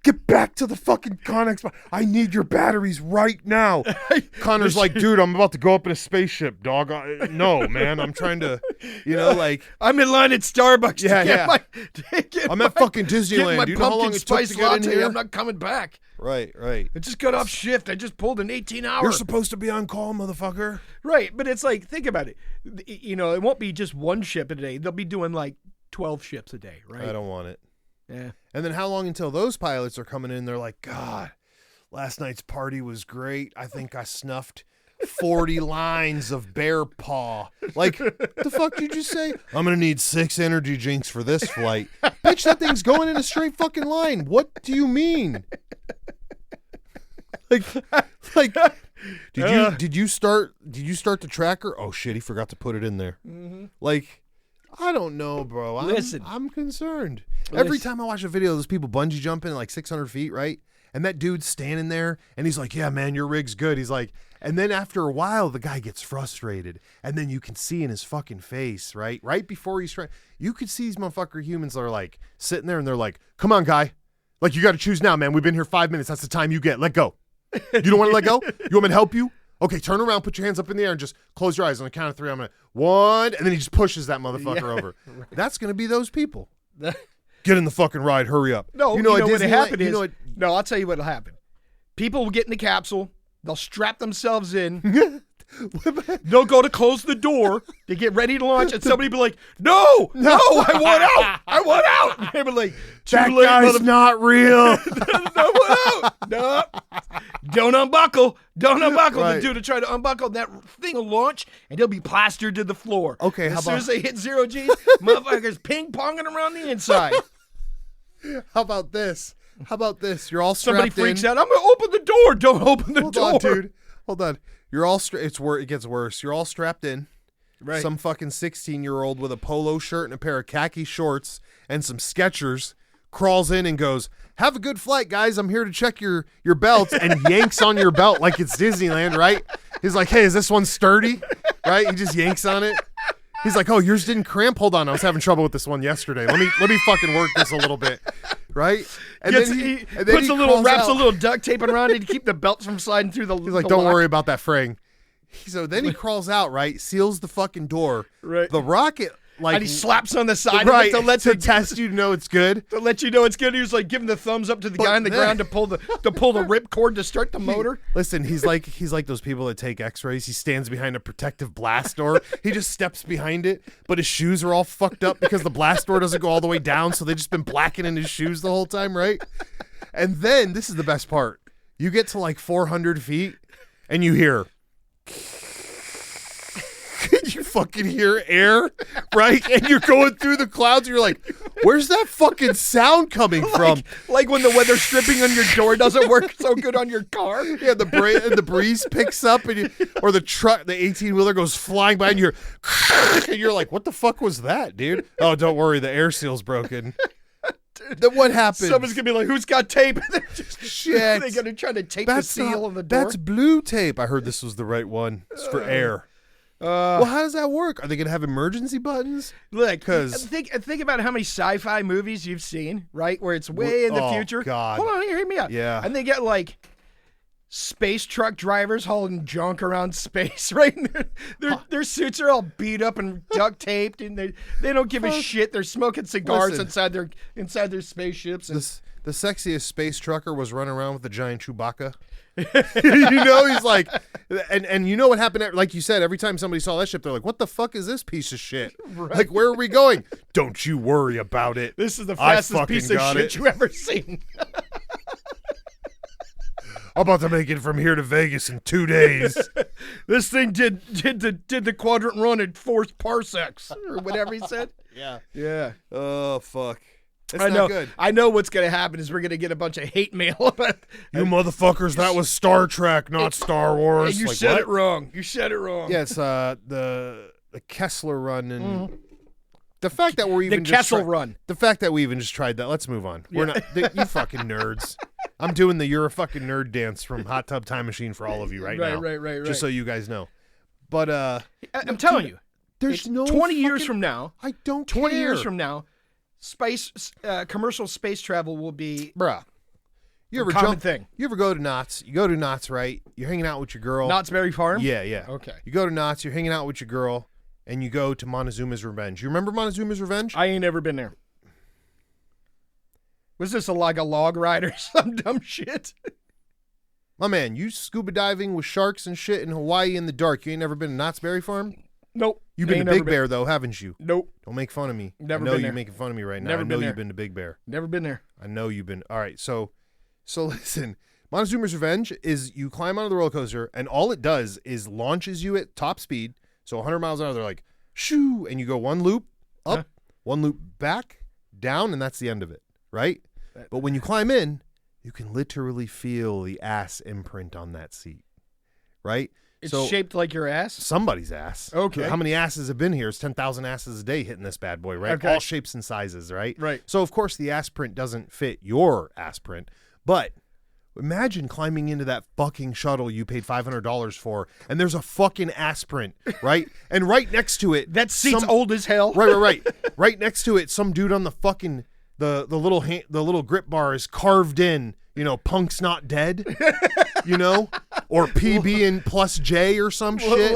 get back to the fucking Connex. I need your batteries right now. Connor's like, dude, I'm about to go up in a spaceship, dog. No, man, I'm trying to, like. I'm in line at Starbucks. Yeah. I'm at fucking Disneyland. Do you know how long it took to get in here? I'm not coming back. Right. I just got off shift. I just pulled an 18-hour. You're supposed to be on call, motherfucker. Right, but it's like, think about it. It won't be just one ship a day. They'll be doing like 12 ships a day, right? I don't want it. Yeah. And then how long until those pilots are coming in? They're like, God, last night's party was great. I think I snuffed 40 lines of bear paw. Like, the fuck did you say? I'm going to need 6 energy drinks for this flight. Bitch, that thing's going in a straight fucking line. What do you mean? Like, did you start the tracker? Oh shit, he forgot to put it in there. Mm-hmm. Like, I don't know, bro. I'm concerned. Every time I watch a video of those people bungee jumping like 600 feet, right? And that dude's standing there and he's like, yeah, man, your rig's good. He's like, and then after a while, the guy gets frustrated. And then you can see in his fucking face, right? Right before he's trying, you could see these motherfucker humans that are like sitting there and they're like, come on, guy. Like, you got to choose now, man. We've been here 5 minutes. That's the time you get. Let go. You don't want to let go? You want me to help you? Okay, turn around, put your hands up in the air, and just close your eyes on the count of 3. I'm going to 1, and then he just pushes that motherfucker over. Right. That's going to be those people. Get in the fucking ride. Hurry up. No, what happened is, no, I'll tell you what'll happen. People will get in the capsule. They'll strap themselves in. They'll go to close the door to get ready to launch, and somebody be like, no, I want out. And they be like, that guy's not real. No. Don't unbuckle. Right. The dude will try to unbuckle, that thing will launch, and he'll be plastered to the floor. Okay, as soon as they hit 0 G's, motherfuckers ping-ponging around the inside. How about this? You're all strapped Somebody freaks out. I'm going to open the door. Don't open the door. Hold on, dude. Hold on. You're all it gets worse. You're all strapped in. Right. Some fucking 16-year-old with a polo shirt and a pair of khaki shorts and some Skechers crawls in and goes, "Have a good flight, guys. I'm here to check your belts," and yanks on your belt like it's Disneyland, right? He's like, "Hey, is this one sturdy?" Right? He just yanks on it. He's like, "Oh, yours didn't cramp. Hold on, I was having trouble with this one yesterday. Let me fucking work this a little bit." Right? And then he wraps a little duct tape around it to keep the belts from sliding through the. He's like, "Don't worry about that fraying." So then he crawls out, right? Seals the fucking door. Right. The rocket, like, and he slaps on the side right, of it to test you to know it's good. To let you know it's good. He was like giving the thumbs up to the guy on the ground to pull the ripcord to start the motor. Listen, he's like those people that take X-rays. He stands behind a protective blast door. He just steps behind it, but his shoes are all fucked up because the blast door doesn't go all the way down, so they've just been blackening his shoes the whole time, right? And then this is the best part. You get to like 400 feet, and you hear. You fucking hear air, right? And you're going through the clouds, and you're like, where's that fucking sound coming from? Like when the weather stripping on your door doesn't work so good on your car. Yeah, the breeze picks up, and or the 18-wheeler goes flying by, and you're like, what the fuck was that, dude? Oh, don't worry, the air seal's broken. Dude, then what happens? Someone's gonna be like, "Who's got tape?" Shit, they're gonna try to tape the seal on the door. That's blue tape. I heard this was the right one. It's for air. Well, how does that work? Are they gonna have emergency buttons? Look, think about how many sci-fi movies you've seen, right? Where it's way in the future. God. Hold on, hear me out. Yeah. And they get like space truck drivers hauling junk around space, right? And their suits are all beat up and duct taped, and they don't give a shit. They're smoking cigars inside their spaceships. And the sexiest space trucker was running around with the giant Chewbacca. You know, he's like, and you know what happened? Like you said, every time somebody saw that ship, they're like, "What the fuck is this piece of shit? Right. Like, where are we going?" Don't you worry about it. This is the fastest piece of shit you ever seen. I'm about to make it from here to Vegas in 2 days. This thing did the quadrant run at 4 parsecs or whatever he said. Yeah. Oh fuck. It's I know. Not good. I know what's going to happen is we're going to get a bunch of hate mail about you motherfuckers. That was Star Trek, not Star Wars. You said it wrong. You said it wrong. Yeah, it's the Kessler run and the fact that we're even the Kessel run. The fact that we even just tried that. Let's move on. We're not you fucking nerds. I'm doing the "you're a fucking nerd" dance from Hot Tub Time Machine for all of you right now. Right. Just so you guys know. But I'm telling you, there's no 20 years from now. I don't 20 care. years from now. Commercial space travel will be You ever common thing. You ever go to Knott's? You go to Knott's, right? You're hanging out with your girl. Knott's Berry Farm? Yeah. Okay. You go to Knott's, you're hanging out with your girl, and you go to Montezuma's Revenge. You remember Montezuma's Revenge? I ain't ever been there. Was this like a log ride or some dumb shit? My man, you scuba diving with sharks and shit in Hawaii in the dark. You ain't never been to Knott's Berry Farm? Nope. You've been to Big Bear, though, haven't you? Nope. Don't make fun of me. Never I know been you're there. making fun of me right now. Never I know been there. you've been to Big Bear. Never been there. I know you've been. All right, so listen. Montezuma's Revenge is you climb onto the roller coaster, and all it does is launches you at top speed, so 100 miles an hour. They're like, shoo, and you go one loop up, one loop back, down, and that's the end of it, right? But when you climb in, you can literally feel the ass imprint on that seat, right? It's shaped like your ass? Somebody's ass. Okay. How many asses have been here? It's 10,000 asses a day hitting this bad boy, right? Okay. All shapes and sizes, right? Right. So, of course, the ass print doesn't fit your ass print, but imagine climbing into that fucking shuttle you paid $500 for, and there's a fucking ass print, right? And right next to it, that seat's old as hell. Right. Right next to it, some dude on the fucking the little grip bar is carved in, punk's not dead, or PB and plus J or some shit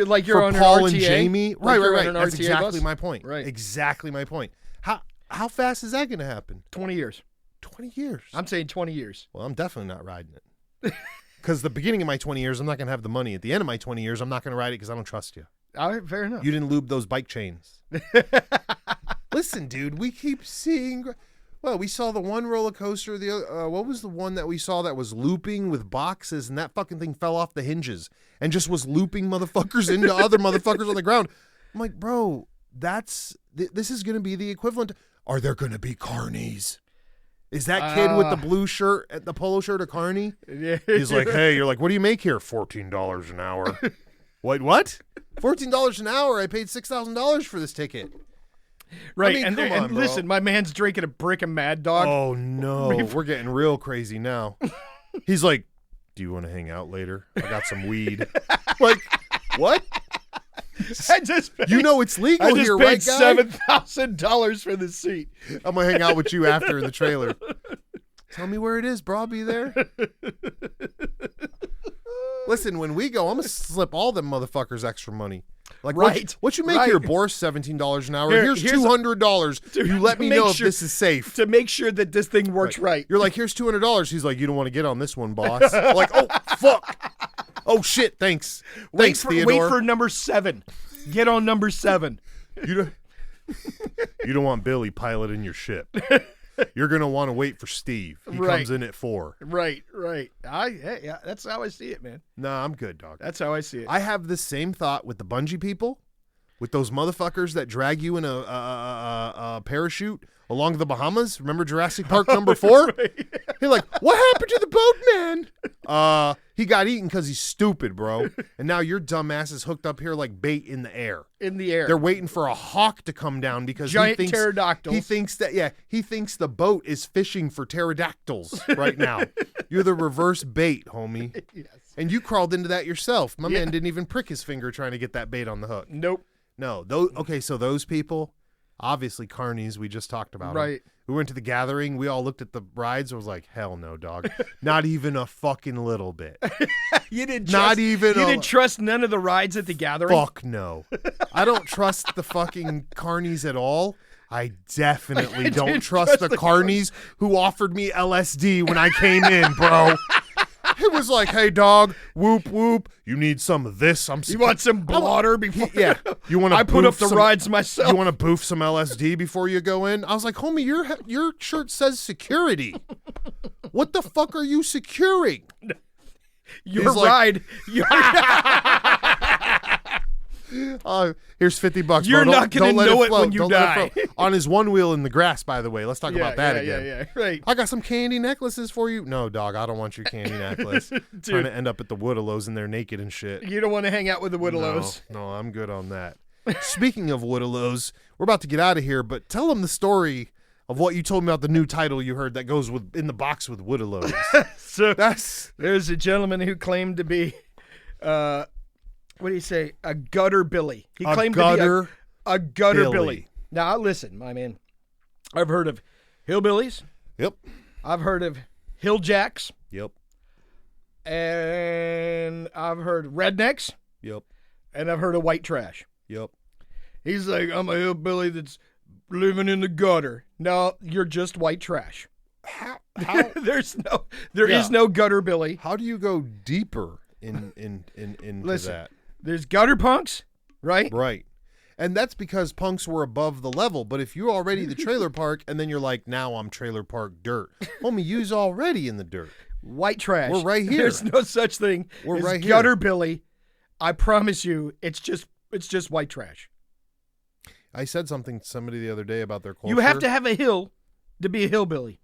like you're for on Paul an and RTA? Jamie. Like Right. on an That's RTA exactly bus? my point. Right. Exactly my point. How fast is that going to happen? 20 years. 20 years. I'm saying 20 years. Well, I'm definitely not riding it. Because the beginning of my 20 years, I'm not going to have the money. At the end of my 20 years, I'm not going to ride it because I don't trust you. All right, fair enough. You didn't lube those bike chains. Listen, dude, we keep seeing. Well, we saw the one roller coaster. The other, what was the one that we saw that was looping with boxes, and that fucking thing fell off the hinges and just was looping motherfuckers into other motherfuckers on the ground. I'm like, bro, this is going to be the equivalent. Are there going to be carnies? Is that kid with the blue shirt, the polo shirt, a carny? Yeah. He's like, hey, you're like, what do you make here? $14 an hour. Wait, what? $14 an hour? I paid $6,000 for this ticket. Right, I mean, and bro. listen, my man's drinking a brick of Mad Dog. Oh no, we're getting real crazy now. He's like, "Do you want to hang out later? I got some weed." Like, what? I just paid, it's legal here, right, guy? $7,000 for the seat. I'm gonna hang out with you after in the trailer. Tell me where it is, bro. I'll be there. Listen, when we go, I'm gonna slip all them motherfuckers extra money. Like, right, what you make here, Boris? $17 an hour. Here's $200. You let me know if this is safe. To make sure that this thing works right. You're like, here's $200. He's like, you don't want to get on this one, boss. Like, oh, fuck. Oh, shit, thanks. Thanks, Theodore. Wait for number 7. Get on number 7. You don't want Billy piloting your ship. You're going to want to wait for Steve. He comes in at 4. Right. Yeah, that's how I see it, man. Nah, I'm good, dog. That's how I see it. I have the same thought with the bungee people, with those motherfuckers that drag you in a parachute along the Bahamas. Remember Jurassic Park number 4? Right. You're like, what happened to the boatman? He got eaten because he's stupid, bro. And now your dumb ass is hooked up here like bait in the air. In the air. They're waiting for a hawk to come down because giant pterodactyls. He thinks the boat is fishing for pterodactyls right now. You're the reverse bait, homie. Yes. And you crawled into that yourself. My man didn't even prick his finger trying to get that bait on the hook. Nope. No. So those people, obviously carnies, we just talked about right. them. We went to the gathering. We all looked at the rides. I was like, hell no, dog. Not even a fucking little bit. You didn't trust none of the rides at the gathering? Fuck no. I don't trust the fucking carnies at all. I definitely don't trust the carnies who offered me LSD when I came in, bro. It was like, hey, dog, whoop, whoop. You need some of this. You want some blotter before? Yeah. You want to I put up the rides myself. You want to boof some LSD before you go in? I was like, homie, your shirt says security. What the fuck are you securing? Your ride. Here's $50. You're not going to know it when you die. On his one wheel in the grass, by the way. Let's talk about that again. Yeah, right. I got some candy necklaces for you. No, dog, I don't want your candy necklace. Dude. Trying to end up at the Woodalows and they're naked and shit. You don't want to hang out with the Woodalows. No, I'm good on that. Speaking of Woodalows, we're about to get out of here, but tell them the story of what you told me about the new title you heard that goes in the box with Woodalows. So there's a gentleman who claimed to be what do you say? A gutter Billy. He claimed to be a gutter Billy. Now, listen, my man. I've heard of hillbillies. Yep. I've heard of hilljacks. Yep. And I've heard rednecks. Yep. And I've heard of white trash. Yep. He's like, I'm a hillbilly that's living in the gutter. No, you're just white trash. How? There is no gutter Billy. How do you go deeper into Listen, that? There's gutter punks, right? Right. And that's because punks were above the level. But if you're already the trailer park and then you're like, now I'm trailer park dirt. Homie, you's already in the dirt. White trash. We're right here. There's no such thing as right gutter here. Billy. I promise you, it's just white trash. I said something to somebody the other day about their culture. You have to have a hill to be a hillbilly.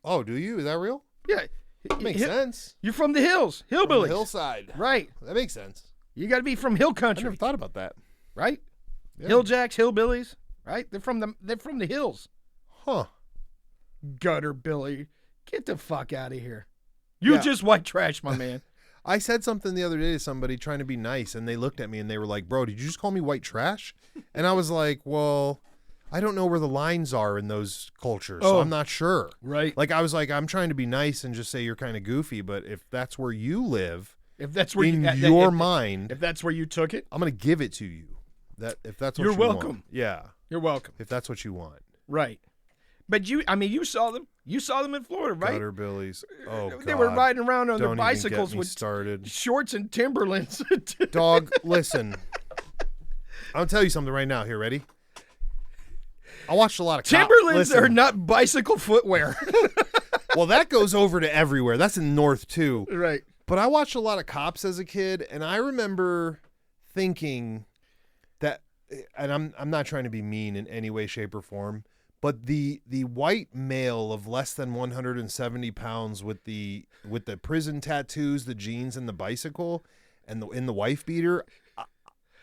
Oh, do you? Is that real? Yeah. That makes sense. You're from the hills. Hillbillies. From the hillside. Right. That makes sense. You got to be from hill country. I never thought about that. Right? Yeah. Hilljacks, hillbillies, right? They're from the hills. Huh. Gutter Billy. Get the fuck out of here. You're just white trash, my man. I said something the other day to somebody trying to be nice, and they looked at me and they were like, bro, did you just call me white trash? And I was like, well, I don't know where the lines are in those cultures, so I'm not sure. Right. Like, I was like, I'm trying to be nice and just say you're kind of goofy, but if that's where you live, if that's where your mind, if that's where you took it, I'm going to give it to you. If that's what you're you welcome. Want. Yeah. You're welcome. If that's what you want. Right. But you saw them. You saw them in Florida, right? Gutter Billies. Oh, God. They were riding around on their Don't bicycles even get me with shorts and Timberlands. Dog, listen. I'll tell you something right now. Here, ready? I watched a lot of Timberlands are not bicycle footwear. Well, that goes over to everywhere. That's in the north too. Right. But I watched a lot of Cops as a kid, and I remember thinking that, and I'm not trying to be mean in any way, shape, or form, but the white male of less than 170 pounds with the prison tattoos, the jeans, and the bicycle, and in the wife beater,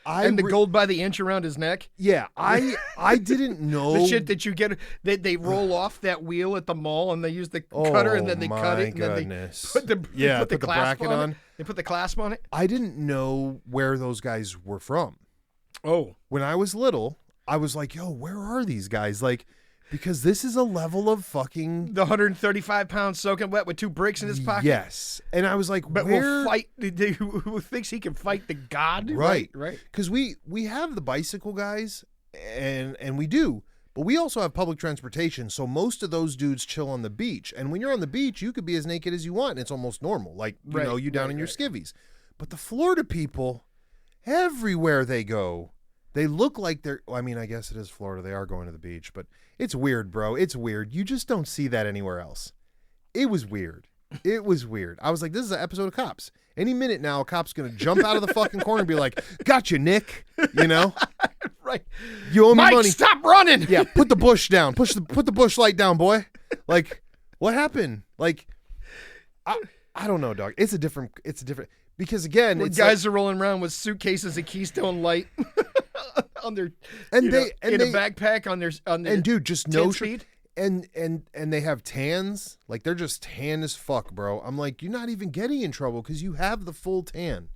And the gold by the inch around his neck. Yeah, I didn't know the shit that you get. They roll off that wheel at the mall and they use the cutter and then they cut it and goodness. then they put the bracket on. They put the clasp on it. I didn't know where those guys were from. Oh, when I was little, I was like, "Yo, where are these guys?" Like, because this is a level of fucking the 135-pound soaking wet with 2 bricks in his pocket. Yes, and I was like, "But we'll fight." Who thinks he can fight the god? Right. Right. Because we have the bicycle guys, and we do, but we also have public transportation. So most of those dudes chill on the beach, and when you're on the beach, you could be as naked as you want, and it's almost normal. Like you down in your skivvies. But the Florida people, everywhere they go, they look like they're. I mean, I guess it is Florida. They are going to the beach, but it's weird, bro. It's weird. You just don't see that anywhere else. It was weird. It was weird. I was like, this is an episode of Cops. Any minute now, a cop's going to jump out of the fucking corner and be like, "Gotcha, Nick." You know? Right. You owe me Mike, money. Stop running. Yeah, put the bush down. Put the bush light down, boy. Like, what happened? Like, I don't know, dog. It's a different because again, when it's guys are rolling around with suitcases of Keystone Light on their in a backpack on their and dude, just no speed. And they have tans, like they're just tan as fuck, bro. I'm like, you're not even getting in trouble because you have the full tan.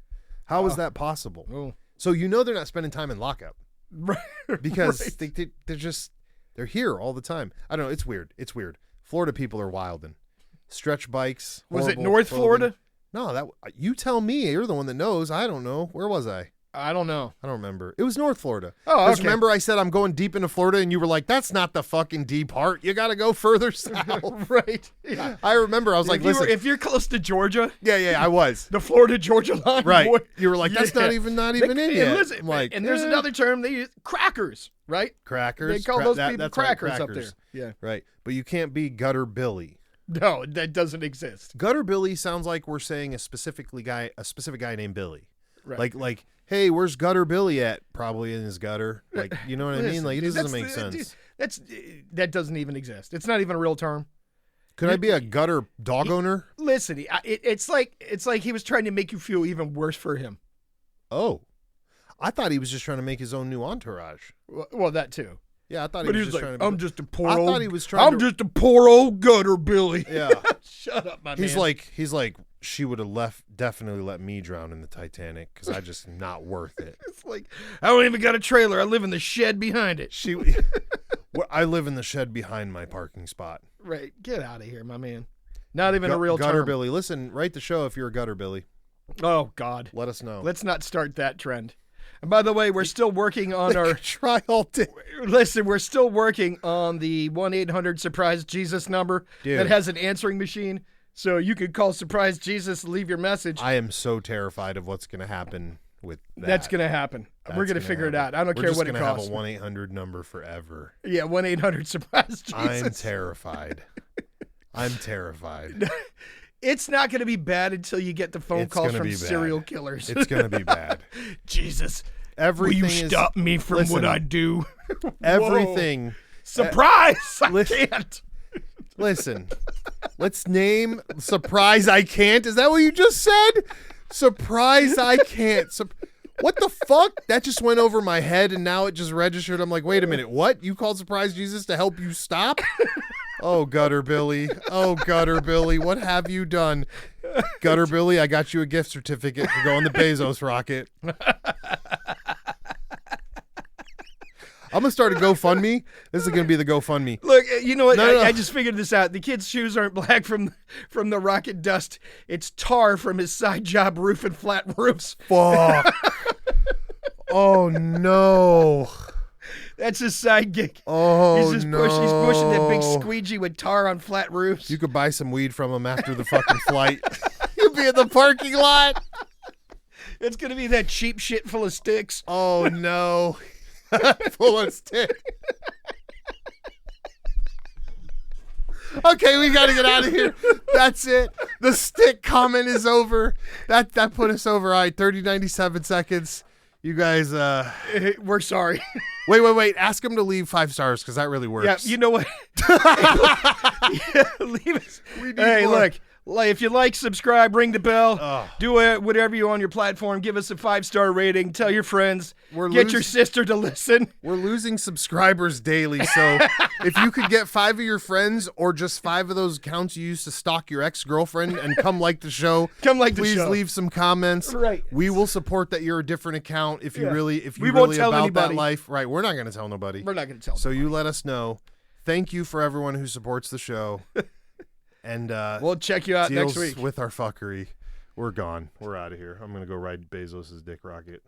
How is that possible? Oh. So they're not spending time in lockup, right? Because they're here all the time. I don't know. It's weird. It's weird. Florida people are wildin'. Stretch bikes. Was it North Florida? No, you tell me. You're the one that knows. I don't know. Where was I? I don't know. I don't remember. It was North Florida. Oh, okay. Remember I said I'm going deep into Florida, and you were like, "That's not the fucking deep part. You got to go further south." Right. Yeah. I remember. I was like, "Listen, if you're close to Georgia." Yeah, I was. The Florida-Georgia line. Right. Boy. You were like, "That's not even in yet." Listen, like, and there's another term they use: crackers. Right. Crackers. They call those people crackers up there. Yeah. Right. But you can't be Gutter Billy. No, that doesn't exist. Gutter Billy sounds like we're saying a specific guy named Billy. Right. Like, hey, where's Gutter Billy at? Probably in his gutter. Like, you know what I mean? Like, it doesn't make sense. That doesn't even exist. It's not even a real term. Could I be a gutter dog owner? Listen, it's like he was trying to make you feel even worse for him. Oh, I thought he was just trying to make his own new entourage. Well, that too. Yeah, I thought he was just trying to. I'm just a poor old gutter Billy. Yeah. Shut up, my man. He's like, she would have definitely let me drown in the Titanic because I just not worth it. It's like, I don't even got a trailer. I live in the shed behind it. I live in the shed behind my parking spot. Right. Get out of here, my man. Not even a real Gutter term. Billy. Listen, write the show if you're a Gutter Billy. Oh, God. Let us know. Let's not start that trend. And by the way, we're still working on our try all day. Listen, we're still working on the 1-800-SURPRISE-JESUS number that has an answering machine. So you could call Surprise Jesus, leave your message. I am so terrified of what's going to happen with that. That's going to happen. We're going to figure it out. I don't care what it costs. We're just going to have a 1-800 number forever. Yeah, 1-800-SURPRISE-JESUS. I'm terrified. I'm terrified. It's not going to be bad until you get the phone calls from serial killers. It's going to be bad. Jesus. Everything will you stop me from what I do? Everything. Surprise! I can't. Listen. Let's name Surprise I Can't. Is that what you just said? Surprise I Can't. What the fuck? That just went over my head and now it just registered. I'm like, wait a minute. What? You called Surprise Jesus to help you stop? Oh, Gutter Billy. Oh, Gutter Billy. What have you done? Gutter Billy, I got you a gift certificate to go on the Bezos rocket. I'm going to start a GoFundMe. This is going to be the GoFundMe. Look, you know what? I just figured this out. The kid's shoes aren't black from the rocket dust. It's tar from his side job roof and flat roofs. Fuck. Oh, no. That's his side gig. Oh, he's no. He's pushing that big squeegee with tar on flat roofs. You could buy some weed from him after the fucking flight. You'll be in the parking lot. It's going to be that cheap shit full of sticks. Oh, no. Full of sticks. Okay, we got to get out of here. That's it. The stick comment is over. That put us over. All right, 30-97 seconds. You guys, we're sorry. Wait. Ask him to leave 5 stars because that really works. Yeah, you know what? Yeah, leave us. Hey, look. If you like, subscribe, ring the bell, do it, whatever you on your platform. Give us a 5-star rating. Tell your friends. Get your sister to listen. We're losing subscribers daily, so if you could get 5 of your friends or just 5 of those accounts you used to stalk your ex-girlfriend and come like the show, please leave some comments. Right. We will support that you're a different account if you really won't tell about anybody. that life. Right. We're not going to tell nobody. We're not going to tell. So you let us know. Thank you for everyone who supports the show. And we'll check you out next week with our fuckery. We're gone. We're out of here. I'm gonna go ride Bezos's dick rocket.